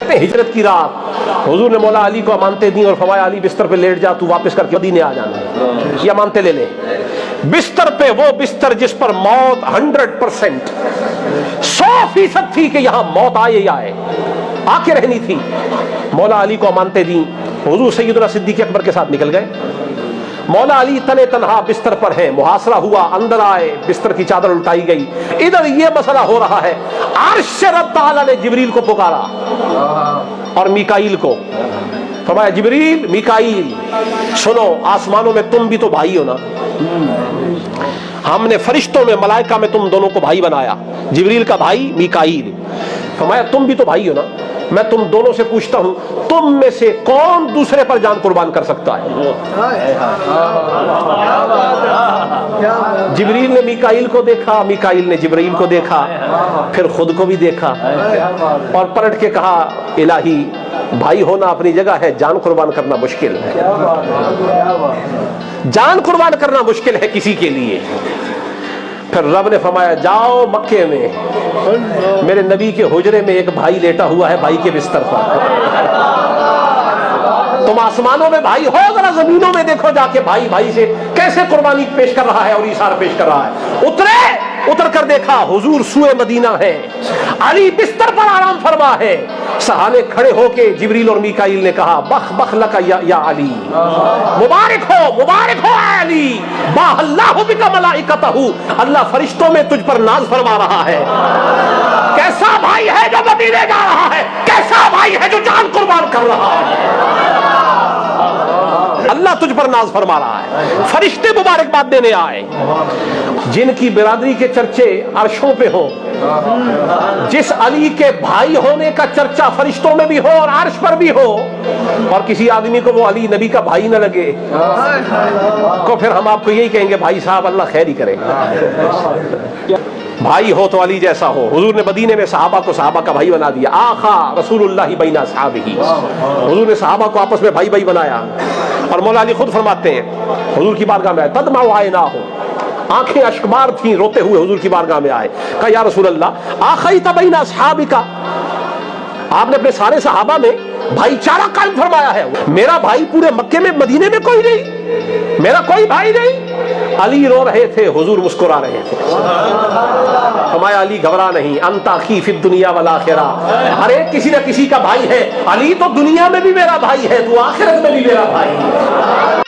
کہتے ہیں ہجرت کی رات حضور نے مولا علی کو امانتیں دی اور فرمایا علی بستر پہ لیٹ جا، تو واپس کر کے مدینے آ جانا، یہ امانتیں لے لے۔ بستر پہ وہ بستر جس پر موت 100% 100% تھی کہ یہاں موت آئے ہی آئے، آ کے رہنی تھی، مولا علی کو امانتیں دیں۔ حضور سیدنا صدیق اکبر کے ساتھ نکل گئے، مولا علی تنے تنہا بستر پر ہیں، محاصرہ ہوا، اندر آئے، بستر کی چادر الٹائی گئی، ادھر یہ مسئلہ ہو رہا ہے، عرش سے رب تعالیٰ نے جبریل کو پکارا اور میکائیل کو، فرمایا جبریل میکائیل سنو، آسمانوں میں تم بھی تو بھائی ہو نا، ہم نے فرشتوں میں ملائکہ میں تم دونوں کو بھائی بنایا، جبریل کا بھائی میکائیل، فرمایا تم بھی تو بھائی ہو نا، میں تم دونوں سے پوچھتا ہوں تم میں سے کون دوسرے پر جان قربان کر سکتا ہے؟ جبریل نے میکائیل کو دیکھا، میکائیل نے جبریل کو دیکھا، پھر خود کو بھی دیکھا اور پلٹ کے کہا الہی بھائی ہونا اپنی جگہ ہے، جان قربان کرنا مشکل ہے، جان قربان کرنا مشکل ہے کسی کے لیے۔ پھر رب نے فرمایا جاؤ مکے میں میرے نبی کے حجرے میں ایک بھائی لیٹا ہوا ہے، بھائی کے بستر پر، تم آسمانوں میں بھائی ہو، ذرا زمینوں میں دیکھو جا کے بھائی بھائی سے کیسے قربانی پیش کر رہا ہے اور ایثار پیش کر رہا ہے۔ اتر کر دیکھا حضور سوئے مدینہ ہے، علی بستر پر آرام فرما ہے، صحابے کھڑے ہو کے جبریل اور میکائیل نے کہا بخ بخ لک یا علی، مبارک ہو اے علی، باہ اللہ بک ملائکتہ، اللہ فرشتوں میں تجھ پر ناز فرما رہا ہے، کیسا بھائی ہے جو مدینے جا رہا ہے، کیسا بھائی ہے جو جان قربان کر رہا ہے، اللہ تجھ پر ناز فرما رہا ہے، فرشتے مبارکباد دینے آئے، جن کی برادری کے چرچے عرشوں پہ ہوں، جس علی کے بھائی ہونے کا چرچا فرشتوں میں بھی ہو اور عرش پر بھی ہو، اور کسی آدمی کو وہ علی نبی کا بھائی نہ لگے کو پھر ہم آپ کو یہی کہیں گے بھائی صاحب اللہ خیر ہی کرے، بھائی ہو تو علی جیسا ہو۔ حضور نے مدینے میں صحابہ کو صحابہ کا بھائی بنا دیا، آخا رسول اللہ بین اصحابہ، حضور نے صحابہ کو آپس میں بھائی بھائی بنایا، اور مولا علی خود فرماتے ہیں حضور کی بارگاہ میں آئے تدمع عیناہ، آنکھیں اشکبار تھیں، روتے ہوئے حضور کی بارگاہ میں آئے، کہا یا رسول اللہ آخیت بین اصحابک، آپ نے اپنے سارے صحابہ میں بھائی چارہ قائم فرمایا ہے، میرا بھائی پورے مکے میں مدینے میں کوئی نہیں، میرا کوئی بھائی نہیں۔ علی رو رہے تھے، حضور مسکرا رہے تھے، فرمایا علی گھبرا نہیں، انت اخی فی الدنیا والآخرہ، ہر ایک کسی نہ کسی کا بھائی ہے، علی تو دنیا میں بھی میرا بھائی ہے، تو آخرت میں بھی میرا بھائی ہے۔